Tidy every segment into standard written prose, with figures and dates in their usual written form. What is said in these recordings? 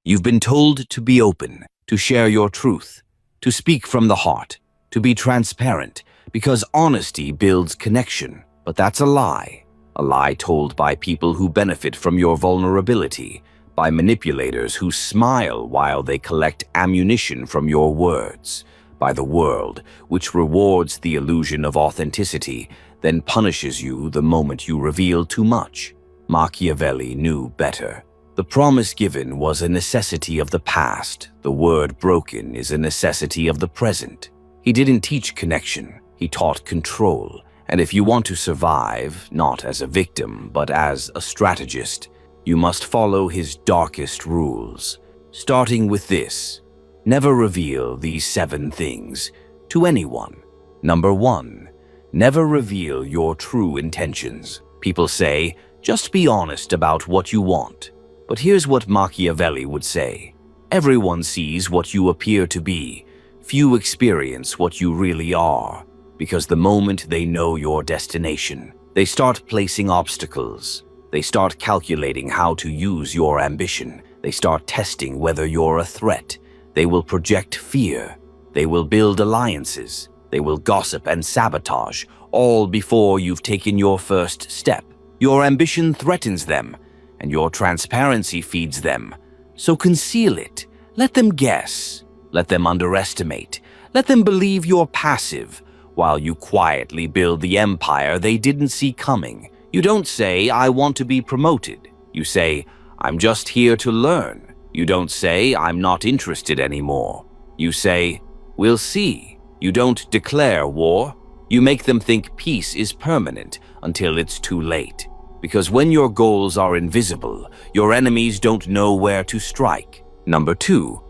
You've been told to be open, to share your truth, to speak from the heart, to be transparent, because honesty builds connection. But that's a lie told by people who benefit from your vulnerability, by manipulators who smile while they collect ammunition from your words, by the world, which rewards the illusion of authenticity, then punishes you the moment you reveal too much. Machiavelli knew better. The promise given was a necessity of the past. The word broken is a necessity of the present. He didn't teach connection, he taught control. And if you want to survive, not as a victim, but as a strategist, you must follow his darkest rules. Starting with this: never reveal these 7 things to anyone. Number 1, never reveal your true intentions. People say, just be honest about what you want. But here's what Machiavelli would say: everyone sees what you appear to be. Few experience what you really are. Because the moment they know your destination, they start placing obstacles. They start calculating how to use your ambition. They start testing whether you're a threat. They will project fear. They will build alliances. They will gossip and sabotage, all before you've taken your first step. Your ambition threatens them, and your transparency feeds them. So conceal it. Let them guess. Let them underestimate. Let them believe you're passive, while you quietly build the empire they didn't see coming. You don't say, I want to be promoted. You say, I'm just here to learn. You don't say, I'm not interested anymore. You say, we'll see. You don't declare war. You make them think peace is permanent until it's too late. Because when your goals are invisible, your enemies don't know where to strike. Number 2,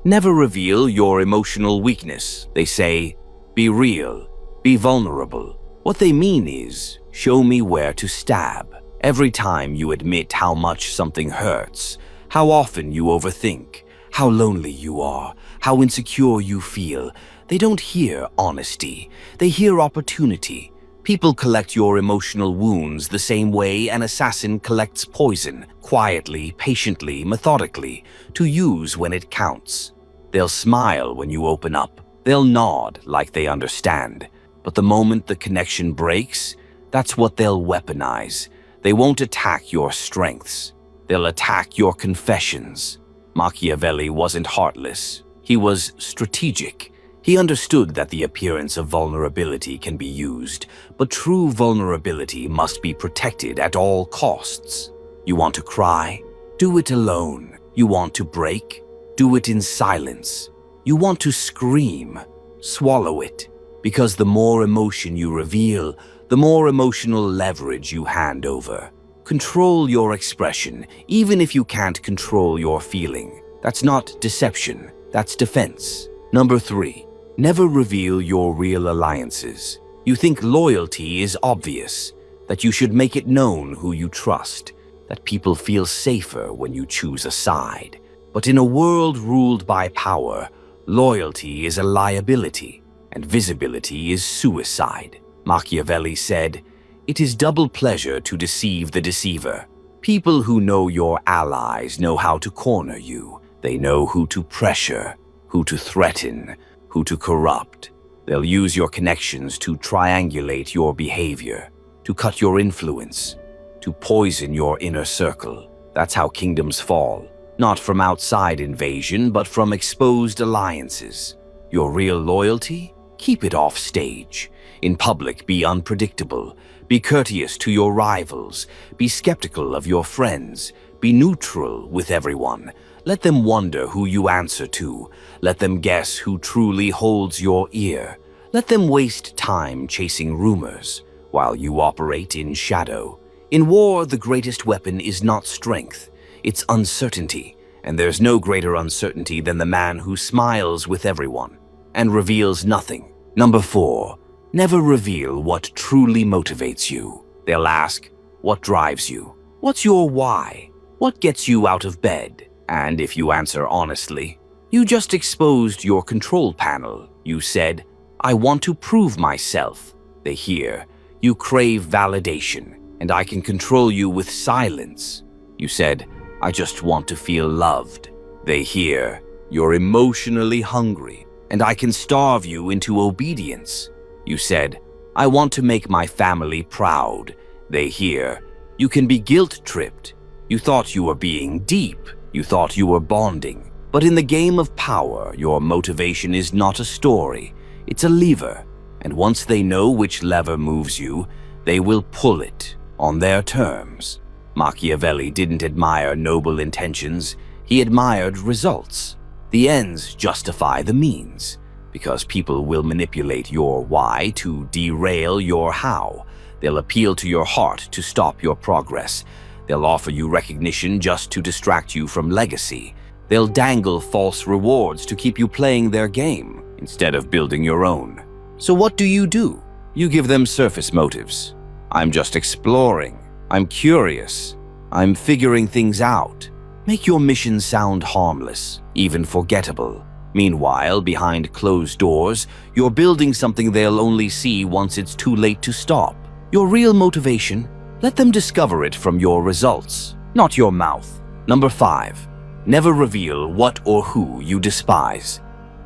never reveal your emotional weakness. They say, be real. Be vulnerable. What they mean is, show me where to stab. Every time you admit how much something hurts, how often you overthink, how lonely you are, how insecure you feel, they don't hear honesty. They hear opportunity. People collect your emotional wounds the same way an assassin collects poison, quietly, patiently, methodically, to use when it counts. They'll smile when you open up. They'll nod like they understand. But the moment the connection breaks, that's what they'll weaponize. They won't attack your strengths. They'll attack your confessions. Machiavelli wasn't heartless. He was strategic. He understood that the appearance of vulnerability can be used, but true vulnerability must be protected at all costs. You want to cry? Do it alone. You want to break? Do it in silence. You want to scream? Swallow it. Because the more emotion you reveal, the more emotional leverage you hand over. Control your expression, even if you can't control your feeling. That's not deception, that's defense. Number 3, never reveal your real alliances. You think loyalty is obvious, that you should make it known who you trust, that people feel safer when you choose a side. But in a world ruled by power, loyalty is a liability. And visibility is suicide. Machiavelli said, it is double pleasure to deceive the deceiver. People who know your allies know how to corner you. They know who to pressure, who to threaten, who to corrupt. They'll use your connections to triangulate your behavior, to cut your influence, to poison your inner circle. That's how kingdoms fall. Not from outside invasion, but from exposed alliances. Your real loyalty? Keep it off stage. In public, be unpredictable. Be courteous to your rivals. Be skeptical of your friends. Be neutral with everyone. Let them wonder who you answer to. Let them guess who truly holds your ear. Let them waste time chasing rumors while you operate in shadow. In war, the greatest weapon is not strength. It's uncertainty. And there's no greater uncertainty than the man who smiles with everyone and reveals nothing. Number 4, never reveal what truly motivates you. They'll ask, what drives you? What's your why? What gets you out of bed? And if you answer honestly, you just exposed your control panel. You said, I want to prove myself. They hear, you crave validation, and I can control you with silence. You said, I just want to feel loved. They hear, "You're emotionally hungry, and I can starve you into obedience." You said, "I want to make my family proud." They hear, "You can be guilt-tripped." You thought you were being deep. You thought you were bonding. But in the game of power, your motivation is not a story. It's a lever. And once they know which lever moves you, they will pull it on their terms. Machiavelli didn't admire noble intentions. He admired results. The ends justify the means, because people will manipulate your why to derail your how. They'll appeal to your heart to stop your progress. They'll offer you recognition just to distract you from legacy. They'll dangle false rewards to keep you playing their game instead of building your own. So what do? You give them surface motives. "I'm just exploring. I'm curious. I'm figuring things out." Make your mission sound harmless, even forgettable. Meanwhile, behind closed doors, you're building something they'll only see once it's too late to stop. Your real motivation? Let them discover it from your results, not your mouth. Number 5. Never reveal what or who you despise.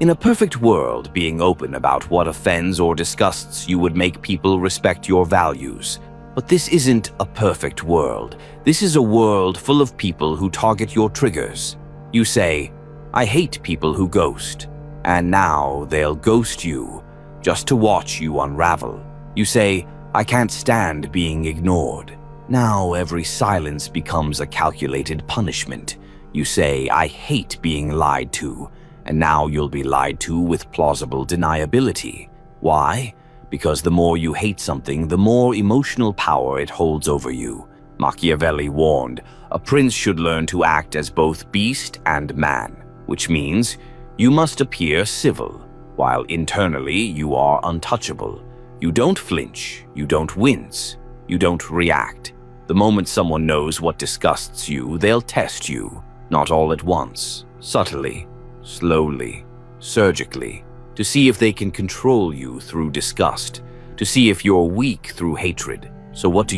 In a perfect world, being open about what offends or disgusts you would make people respect your values. But this isn't a perfect world. This is a world full of people who target your triggers. You say, "I hate people who ghost," and now they'll ghost you just to watch you unravel. You say, "I can't stand being ignored." Now every silence becomes a calculated punishment. You say, "I hate being lied to," and now you'll be lied to with plausible deniability. Why? Because the more you hate something, the more emotional power it holds over you. Machiavelli warned, a prince should learn to act as both beast and man, which means you must appear civil, while internally you are untouchable. You don't flinch, you don't wince, you don't react. The moment someone knows what disgusts you, they'll test you, not all at once, subtly, slowly, surgically, to see if they can control you through disgust, to see if you're weak through hatred. So what do?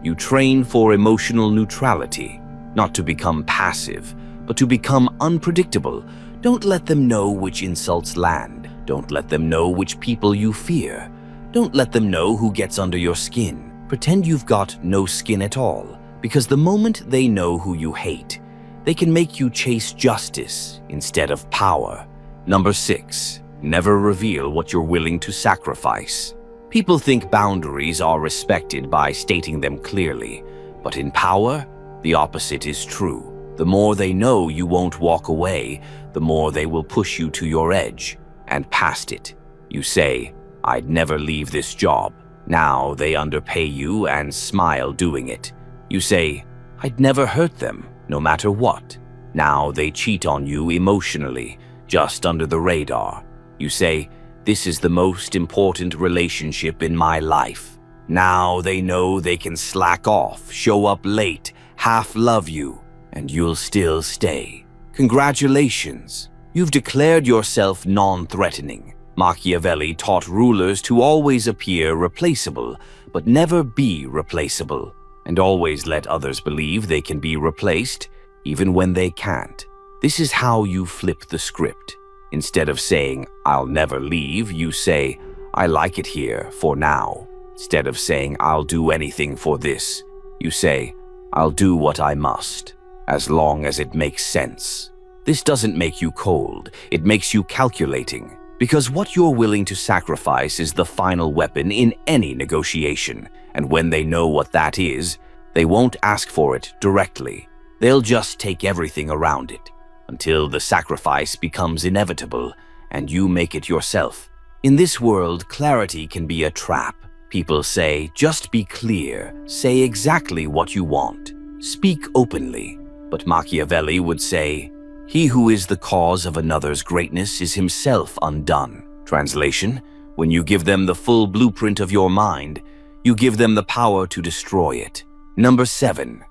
You train for emotional neutrality, not to become passive, but to become unpredictable. Don't let them know which insults land. Don't let them know which people you fear. Don't let them know who gets under your skin. Pretend you've got no skin at all, because the moment they know who you hate, they can make you chase justice instead of power. Number 6. Never reveal what you're willing to sacrifice. People think boundaries are respected by stating them clearly, but in power, the opposite is true. The more they know you won't walk away, the more they will push you to your edge and past it. You say, "I'd never leave this job." Now they underpay you and smile doing it. You say, "I'd never hurt them, no matter what." Now they cheat on you emotionally, just under the radar. You say, "This is the most important relationship in my life." Now they know they can slack off, show up late, half love you, and you'll still stay. Congratulations, you've declared yourself non-threatening. Machiavelli taught rulers to always appear replaceable, but never be replaceable, and always let others believe they can be replaced, even when they can't. This is how you flip the script. Instead of saying, "I'll never leave," you say, "I like it here for now." Instead of saying, "I'll do anything for this," you say, "I'll do what I must, as long as it makes sense." This doesn't make you cold, it makes you calculating, because what you're willing to sacrifice is the final weapon in any negotiation, and when they know what that is, they won't ask for it directly. They'll just take everything around it, until the sacrifice becomes inevitable and you make it yourself. In this world, clarity can be a trap. People say, just be clear, say exactly what you want, speak openly. But Machiavelli would say, he who is the cause of another's greatness is himself undone. Translation, when you give them the full blueprint of your mind, you give them the power to destroy it. Number 7,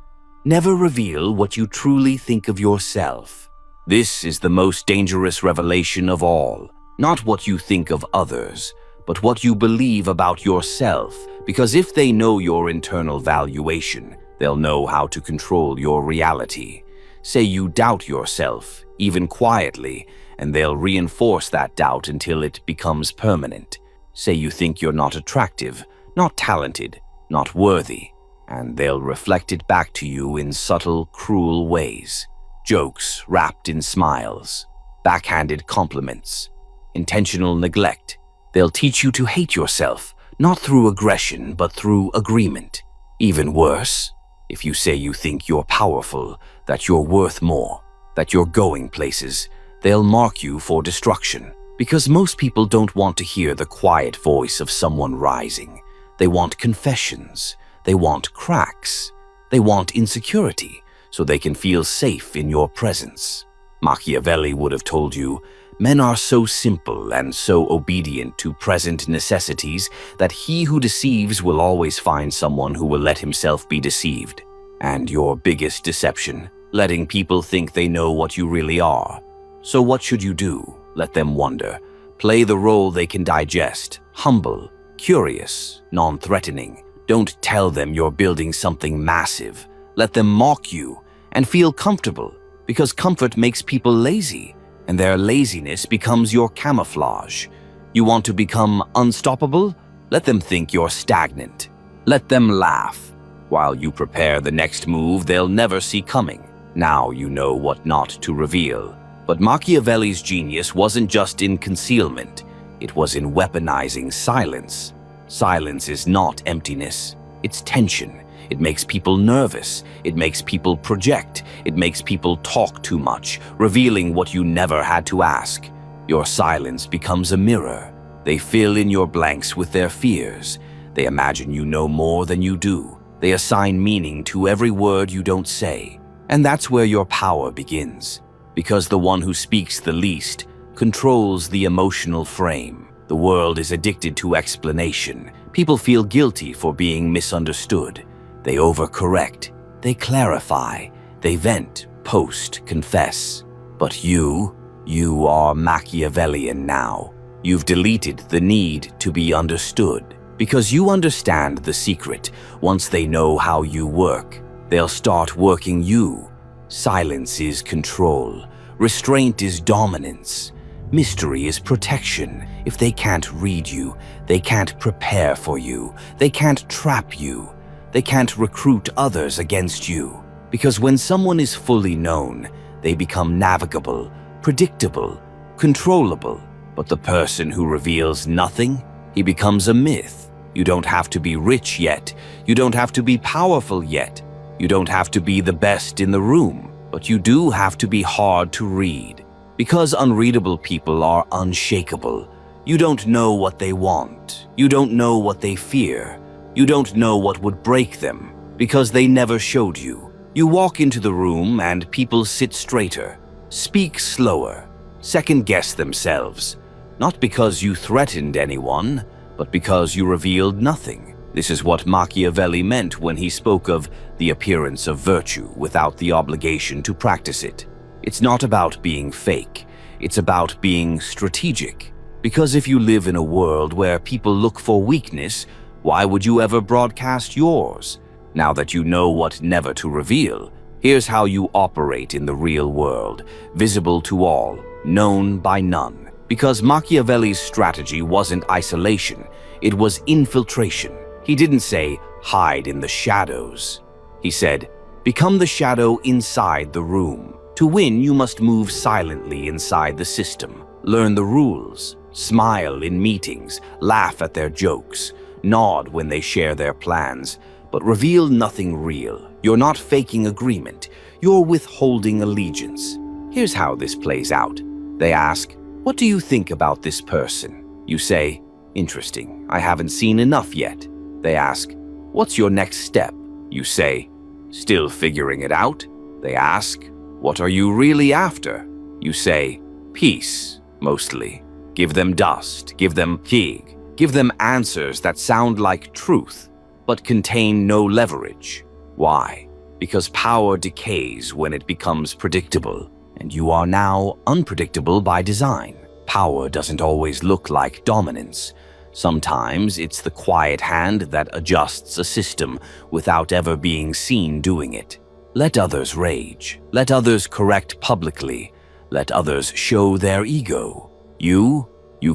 never reveal what you truly think of yourself. This is the most dangerous revelation of all. Not what you think of others, but what you believe about yourself, because if they know your internal valuation, they'll know how to control your reality. Say you doubt yourself, even quietly, and they'll reinforce that doubt until it becomes permanent. Say you think you're not attractive, not talented, not worthy, and they'll reflect it back to you in subtle, cruel ways. Jokes wrapped in smiles, backhanded compliments, intentional neglect. They'll teach you to hate yourself, not through aggression, but through agreement. Even worse, if you say you think you're powerful, that you're worth more, that you're going places, they'll mark you for destruction. Because most people don't want to hear the quiet voice of someone rising. They want confessions. They want cracks. They want insecurity, so they can feel safe in your presence. Machiavelli would have told you, men are so simple and so obedient to present necessities that he who deceives will always find someone who will let himself be deceived. And your biggest deception, letting people think they know what you really are. So what should you do? Let them wonder. Play the role they can digest, humble, curious, non-threatening. Don't tell them you're building something massive. Let them mock you and feel comfortable, because comfort makes people lazy, and their laziness becomes your camouflage. You want to become unstoppable? Let them think you're stagnant. Let them laugh. While you prepare the next move they'll never see coming. Now you know what not to reveal. But Machiavelli's genius wasn't just in concealment. It was in weaponizing silence. Silence is not emptiness. It's tension. It makes people nervous. It makes people project. It makes people talk too much, revealing what you never had to ask. Your silence becomes a mirror. They fill in your blanks with their fears. They imagine you know more than you do. They assign meaning to every word you don't say. And that's where your power begins. Because the one who speaks the least controls the emotional frame. The world is addicted to explanation. People feel guilty for being misunderstood. They overcorrect. They clarify. They vent, post, confess. But you are Machiavellian now. You've deleted the need to be understood. Because you understand the secret. Once they know how you work, they'll start working you. Silence is control. Restraint is dominance. Mystery is protection. If they can't read you, they can't prepare for you. They can't trap you. They can't recruit others against you. Because when someone is fully known, they become navigable, predictable, controllable. But the person who reveals nothing, he becomes a myth. You don't have to be rich yet. You don't have to be powerful yet. You don't have to be the best in the room. But you do have to be hard to read. Because unreadable people are unshakable. You don't know what they want. You don't know what they fear. You don't know what would break them, because they never showed you. You walk into the room and people sit straighter, speak slower, second-guess themselves. Not because you threatened anyone, but because you revealed nothing. This is what Machiavelli meant when he spoke of the appearance of virtue without the obligation to practice it. It's not about being fake. It's about being strategic. Because if you live in a world where people look for weakness, why would you ever broadcast yours? Now that you know what never to reveal, here's how you operate in the real world, visible to all, known by none. Because Machiavelli's strategy wasn't isolation, it was infiltration. He didn't say, hide in the shadows. He said, become the shadow inside the room. To win, you must move silently inside the system, learn the rules, smile in meetings, laugh at their jokes, nod when they share their plans, but reveal nothing real. You're not faking agreement, you're withholding allegiance. Here's how this plays out. They ask, what do you think about this person? You say, interesting, I haven't seen enough yet. They ask, what's your next step? You say, still figuring it out. They ask, what are you really after? You say, peace, mostly. Give them dust, give them pig, give them answers that sound like truth, but contain no leverage. Why? Because power decays when it becomes predictable, and you are now unpredictable by design. Power doesn't always look like dominance. Sometimes it's the quiet hand that adjusts a system without ever being seen doing it. Let others rage. Let others correct publicly. Let others show their ego. You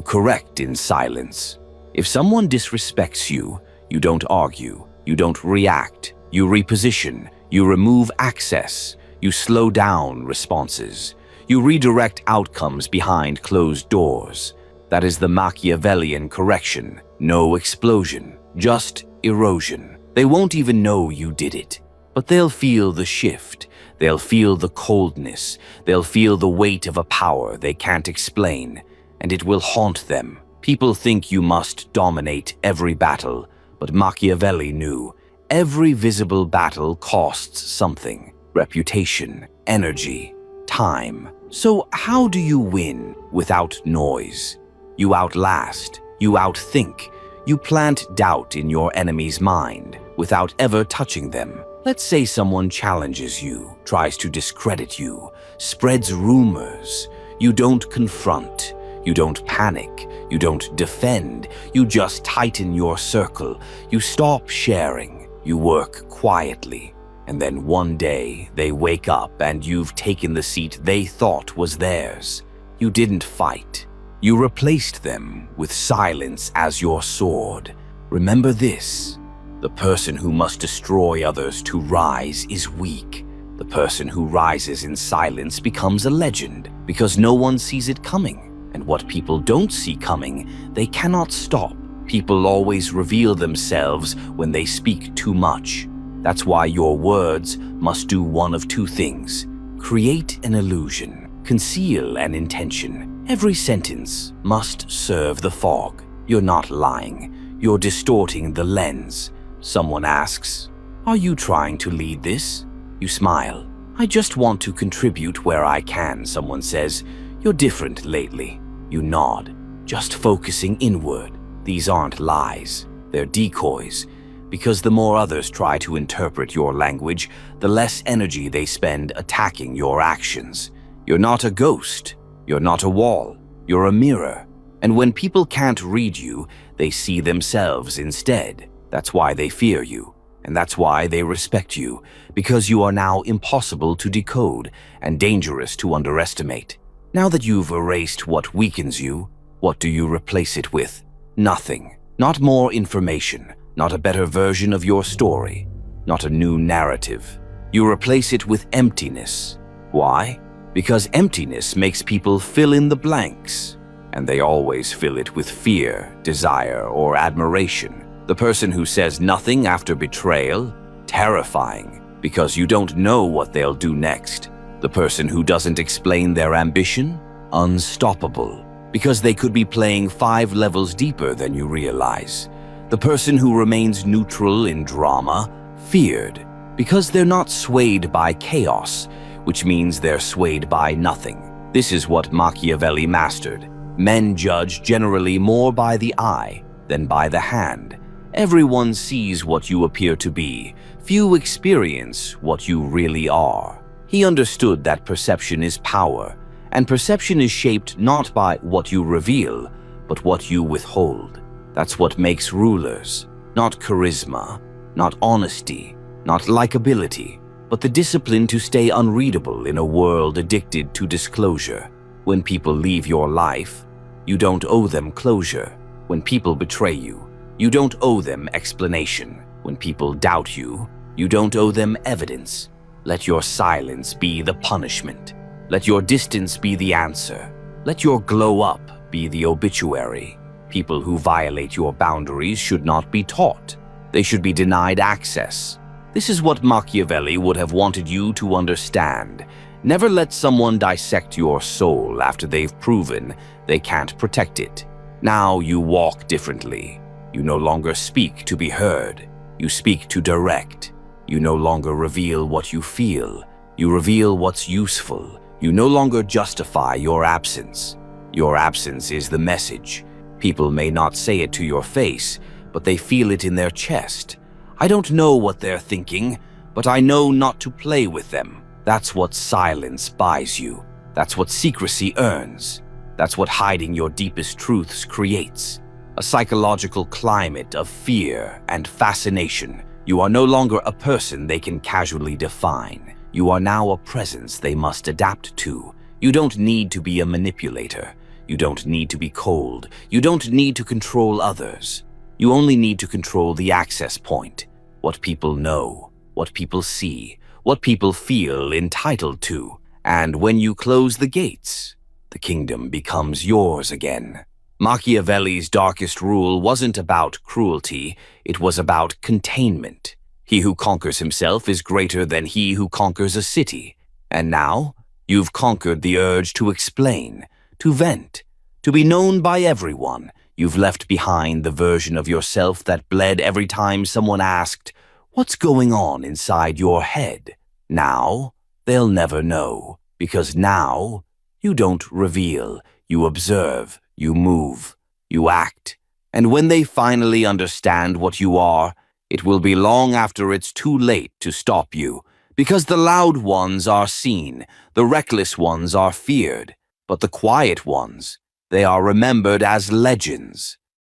correct in silence. If someone disrespects you, you don't argue. You don't react. You reposition. You remove access. You slow down responses. You redirect outcomes behind closed doors. That is the Machiavellian correction. No explosion, just erosion. They won't even know you did it, but they'll feel the shift. They'll feel the coldness. They'll feel the weight of a power they can't explain, and it will haunt them. People think you must dominate every battle, but Machiavelli knew every visible battle costs something: reputation, energy, time. So how do you win without noise? You outlast, you outthink, you plant doubt in your enemy's mind without ever touching them. Let's say someone challenges you, tries to discredit you, spreads rumors. You don't confront, you don't panic, you don't defend, you just tighten your circle. You stop sharing, you work quietly. And then one day they wake up and you've taken the seat they thought was theirs. You didn't fight. You replaced them with silence as your sword. Remember this: the person who must destroy others to rise is weak. The person who rises in silence becomes a legend because no one sees it coming. And what people don't see coming, they cannot stop. People always reveal themselves when they speak too much. That's why your words must do one of two things: create an illusion, conceal an intention. Every sentence must serve the fog. You're not lying. You're distorting the lens. Someone asks, "Are you trying to lead this?" You smile. "I just want to contribute where I can." Someone says, "You're different lately." You nod, just focusing inward. These aren't lies. They're decoys. Because the more others try to interpret your language, the less energy they spend attacking your actions. You're not a ghost. You're not a wall. You're a mirror. And when people can't read you, they see themselves instead. That's why they fear you. And that's why they respect you. Because you are now impossible to decode and dangerous to underestimate. Now that you've erased what weakens you, what do you replace it with? Nothing. Not more information. Not a better version of your story. Not a new narrative. You replace it with emptiness. Why? Because emptiness makes people fill in the blanks. And they always fill it with fear, desire, or admiration. The person who says nothing after betrayal? Terrifying, because you don't know what they'll do next. The person who doesn't explain their ambition? Unstoppable, because they could be playing 5 levels deeper than you realize. The person who remains neutral in drama? Feared, because they're not swayed by chaos, which means they're swayed by nothing. This is what Machiavelli mastered. Men judge generally more by the eye than by the hand. Everyone sees what you appear to be. Few experience what you really are. He understood that perception is power, and perception is shaped not by what you reveal, but what you withhold. That's what makes rulers. Not charisma, not honesty, not likability, but the discipline to stay unreadable in a world addicted to disclosure. When people leave your life, you don't owe them closure. When people betray you, you don't owe them explanation. When people doubt you, you don't owe them evidence. Let your silence be the punishment. Let your distance be the answer. Let your glow up be the obituary. People who violate your boundaries should not be taught. They should be denied access. This is what Machiavelli would have wanted you to understand. Never let someone dissect your soul after they've proven they can't protect it. Now you walk differently. You no longer speak to be heard. You speak to direct. You no longer reveal what you feel. You reveal what's useful. You no longer justify your absence. Your absence is the message. People may not say it to your face, but they feel it in their chest. I don't know what they're thinking, but I know not to play with them. That's what silence buys you. That's what secrecy earns. That's what hiding your deepest truths creates. A psychological climate of fear and fascination. You are no longer a person they can casually define. You are now a presence they must adapt to. You don't need to be a manipulator. You don't need to be cold. You don't need to control others. You only need to control the access point. What people know, what people see, what people feel entitled to. And when you close the gates, the kingdom becomes yours again. Machiavelli's darkest rule wasn't about cruelty, it was about containment. He who conquers himself is greater than he who conquers a city. And now, you've conquered the urge to explain, to vent, to be known by everyone. You've left behind the version of yourself that bled every time someone asked, "What's going on inside your head?" Now, they'll never know, because now, you don't reveal, you observe, you move, you act. And when they finally understand what you are, it will be long after it's too late to stop you, because the loud ones are seen, the reckless ones are feared, but the quiet ones, they are remembered as legends.